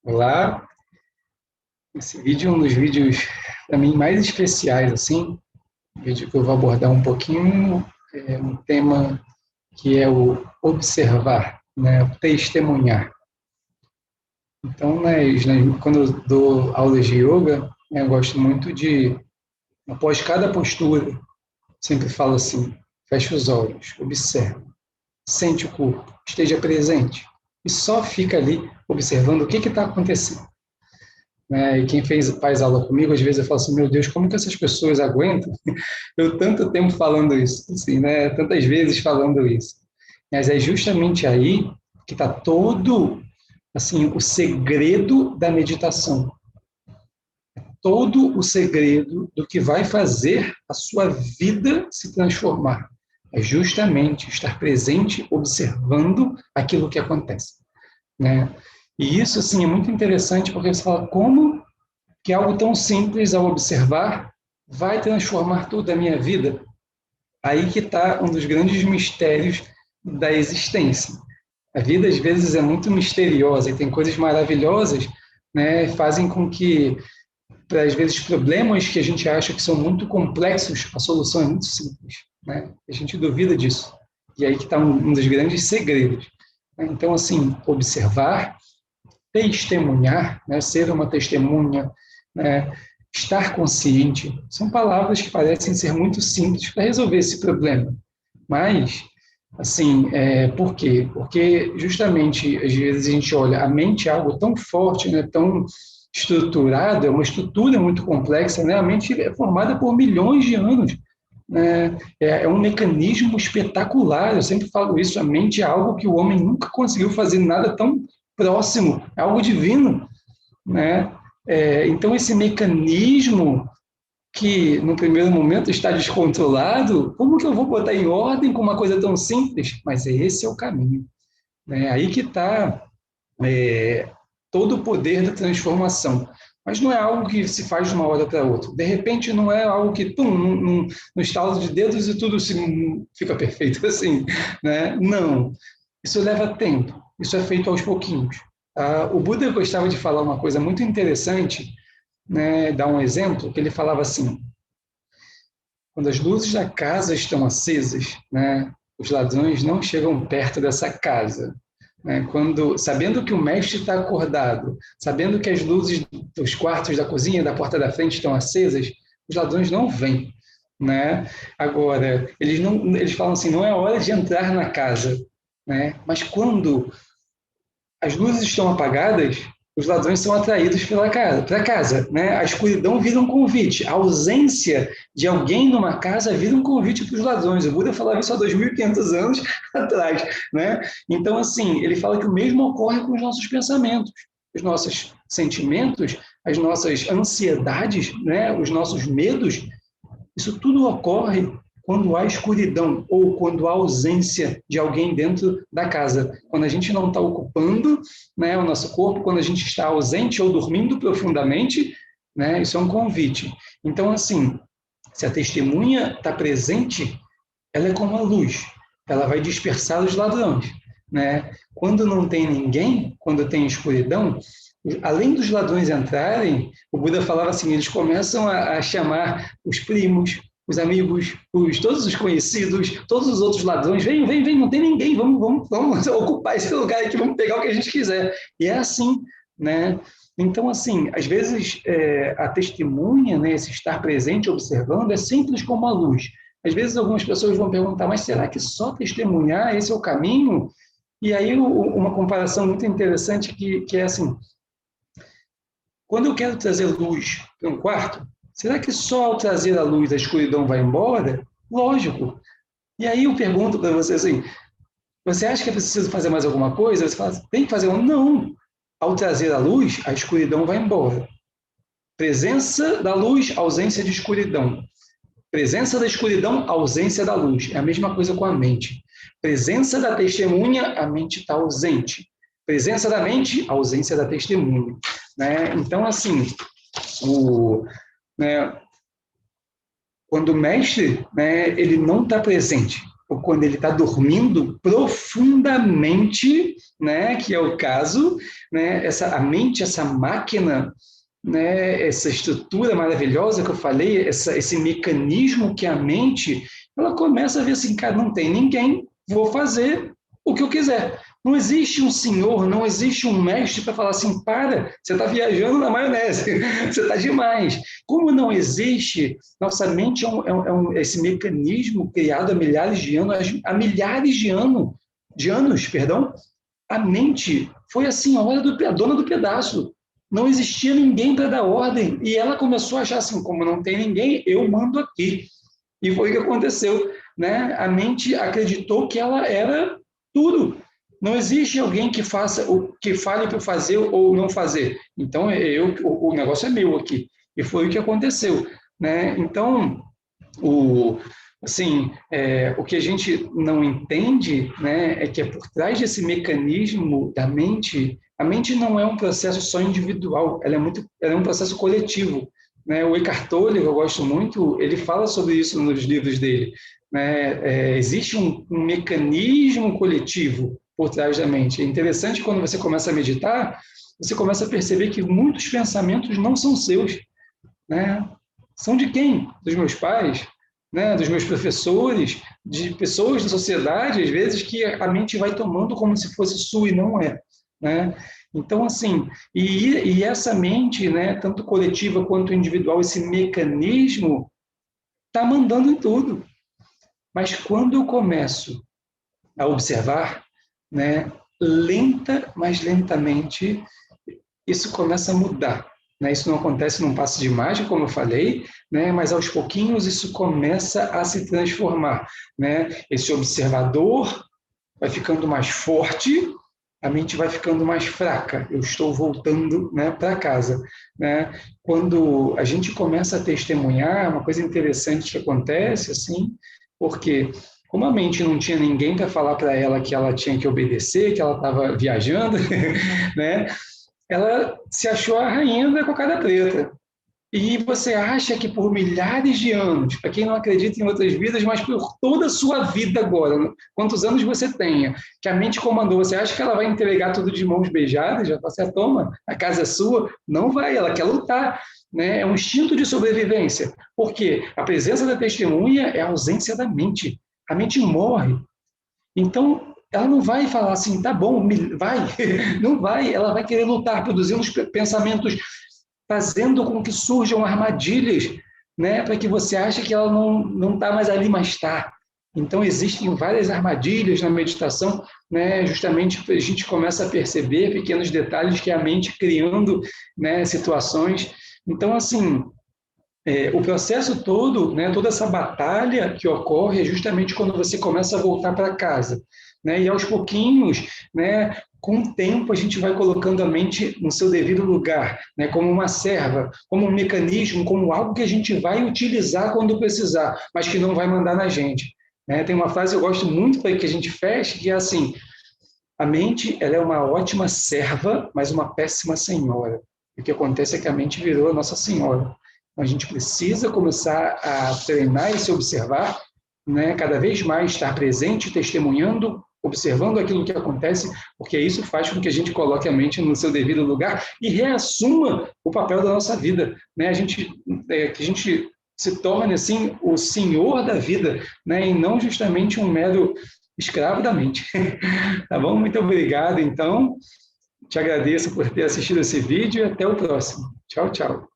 Olá, esse vídeo é um dos vídeos, para mim, mais especiais, assim, vídeo que eu vou abordar um pouquinho, um tema que é o observar, né, o testemunhar. Então, quando eu dou aulas de yoga, né, eu gosto muito de, após cada postura, sempre falo assim, feche os olhos, observe, sente o corpo, esteja presente, e só fica ali observando o que está acontecendo. Né? E quem faz aula comigo, às vezes eu falo assim, meu Deus, como que essas pessoas aguentam eu tanto tempo falando isso, assim, né? Tantas vezes falando isso. Mas é justamente aí que está todo, assim, o segredo da meditação. Todo o segredo do que vai fazer a sua vida se transformar. É justamente estar presente, observando aquilo que acontece, né? E isso, assim, é muito interessante porque você fala, como que algo tão simples ao observar vai transformar toda a minha vida? Aí que está um dos grandes mistérios da existência. A vida, às vezes, é muito misteriosa e tem coisas maravilhosas, né, fazem com que, às vezes, problemas que a gente acha que são muito complexos, a solução é muito simples. Né? A gente duvida disso. E aí que está um dos grandes segredos. Então, assim, observar, testemunhar, né, ser uma testemunha, né, estar consciente, são palavras que parecem ser muito simples para resolver esse problema. Mas, assim, por quê? Porque justamente, às vezes a gente olha, a mente é algo tão forte, né, tão estruturado, é uma estrutura muito complexa, né? A mente é formada por milhões de anos, né? É um mecanismo espetacular, eu sempre falo isso, a mente é algo que o homem nunca conseguiu fazer nada tão próximo, é algo divino, né? Então, esse mecanismo que, no primeiro momento, está descontrolado, como que eu vou botar em ordem com uma coisa tão simples? Mas esse é o caminho, né? Aí que está todo o poder da transformação. Mas não é algo que se faz de uma hora para outra. De repente, não é algo que, no estalo de dedos e tudo fica perfeito assim, né? Não. Isso leva tempo. Isso é feito aos pouquinhos. O Buda gostava de falar uma coisa muito interessante, né? Dar um exemplo, que ele falava assim, quando as luzes da casa estão acesas, né? Os ladrões não chegam perto dessa casa, né? Sabendo que o mestre está acordado, sabendo que as luzes dos quartos da cozinha, da porta da frente estão acesas, os ladrões não vêm, né? Agora, eles falam assim, não é hora de entrar na casa, né? Mas quando as luzes estão apagadas, os ladrões são atraídos para casa, né? A escuridão vira um convite, a ausência de alguém numa casa vira um convite para os ladrões. O Buda falava isso há 2.500 anos atrás, né? Então, assim, ele fala que o mesmo ocorre com os nossos pensamentos, os nossos sentimentos, as nossas ansiedades, né? Os nossos medos, isso tudo ocorre quando há escuridão ou quando há ausência de alguém dentro da casa. Quando a gente não está ocupando, né, o nosso corpo, quando a gente está ausente ou dormindo profundamente, né, isso é um convite. Então, assim, se a testemunha está presente, ela é como a luz, ela vai dispersar os ladrões. Né? Quando não tem ninguém, quando tem escuridão, além dos ladrões entrarem, o Buda falava assim, eles começam a chamar os primos, os amigos, todos os conhecidos, todos os outros ladrões, vem, não tem ninguém, vamos ocupar esse lugar aqui, vamos pegar o que a gente quiser. E é assim, né? Então, assim, às vezes a testemunha, né, esse estar presente, observando, é simples como a luz. Às vezes algumas pessoas vão perguntar, mas será que só testemunhar, esse é o caminho? E aí uma comparação muito interessante que é assim, quando eu quero trazer luz para um quarto, será que só ao trazer a luz a escuridão vai embora? Lógico. E aí eu pergunto para você assim, você acha que é preciso fazer mais alguma coisa? Você fala, tem que fazer um? Não. Ao trazer a luz, a escuridão vai embora. Presença da luz, ausência de escuridão. Presença da escuridão, ausência da luz. É a mesma coisa com a mente. Presença da testemunha, a mente está ausente. Presença da mente, ausência da testemunha. Né? Então, assim, né, quando o mestre, né, ele não está presente, ou quando ele está dormindo profundamente, né, que é o caso, né, a mente, essa máquina, né, essa estrutura maravilhosa que eu falei, esse mecanismo que é a mente, ela começa a ver assim, cara, não tem ninguém, vou fazer o que eu quiser. Não existe um senhor, não existe um mestre para falar assim, para, você está viajando na maionese, você está demais. Como não existe, nossa mente esse mecanismo criado há milhares de anos, de anos, perdão, a mente foi a senhora, a dona do pedaço. Não existia ninguém para dar ordem. E ela começou a achar assim, como não tem ninguém, eu mando aqui. E foi o que aconteceu. Né? A mente acreditou que ela era tudo. Não existe alguém que faça, que fale para fazer ou não fazer. Então, o negócio é meu aqui. E foi o que aconteceu. Né? Então, o que a gente não entende, né, é que é por trás desse mecanismo da mente, a mente não é um processo só individual, ela é um processo coletivo. Né? O Eckhart Tolle, que eu gosto muito, ele fala sobre isso nos livros dele. Né? Existe um mecanismo coletivo por trás da mente. É interessante quando você começa a meditar, você começa a perceber que muitos pensamentos não são seus. Né? São de quem? Dos meus pais, né? Dos meus professores, de pessoas da sociedade, às vezes, que a mente vai tomando como se fosse sua e não é. Né? Então, assim, e essa mente, né, tanto coletiva quanto individual, esse mecanismo, está mandando em tudo. Mas quando eu começo a observar, né, mas lentamente, isso começa a mudar. Né? Isso não acontece num passe de mágica, como eu falei, né? Mas aos pouquinhos isso começa a se transformar. Né? Esse observador vai ficando mais forte, a mente vai ficando mais fraca. Eu estou voltando, né, para casa. Né? Quando a gente começa a testemunhar, uma coisa interessante que acontece, assim, porque como a mente não tinha ninguém para falar para ela que ela tinha que obedecer, que ela estava viajando, né? Ela se achou a rainha da cocada preta. E você acha que por milhares de anos, para quem não acredita em outras vidas, mas por toda a sua vida agora, quantos anos você tenha, que a mente comandou, você acha que ela vai entregar tudo de mãos beijadas? Já você toma, a casa é sua? Não vai, ela quer lutar. Né? É um instinto de sobrevivência. Porque a presença da testemunha é a ausência da mente. A mente morre. Então, ela não vai falar assim, tá bom, vai. Não vai. Ela vai querer lutar, produzindo os pensamentos, fazendo com que surjam armadilhas, né, para que você ache que ela não está mais ali, mas está. Então, existem várias armadilhas na meditação, né, justamente a gente começa a perceber pequenos detalhes que a mente criando, né, situações. Então, assim, o processo todo, né, toda essa batalha que ocorre é justamente quando você começa a voltar para casa. Né, e aos pouquinhos, né, com o tempo, a gente vai colocando a mente no seu devido lugar, né, como uma serva, como um mecanismo, como algo que a gente vai utilizar quando precisar, mas que não vai mandar na gente. Né? Tem uma frase que eu gosto muito para que a gente feche, que é assim, a mente ela é uma ótima serva, mas uma péssima senhora. O que acontece é que a mente virou a nossa senhora. Então, a gente precisa começar a treinar e se observar, né? Cada vez mais estar presente, testemunhando, observando aquilo que acontece, porque isso faz com que a gente coloque a mente no seu devido lugar e reassuma o papel da nossa vida. Né? Que a gente se torne assim o senhor da vida, né? E não justamente um mero escravo da mente. Tá bom? Muito obrigado, então. Te agradeço por ter assistido esse vídeo e até o próximo. Tchau, tchau.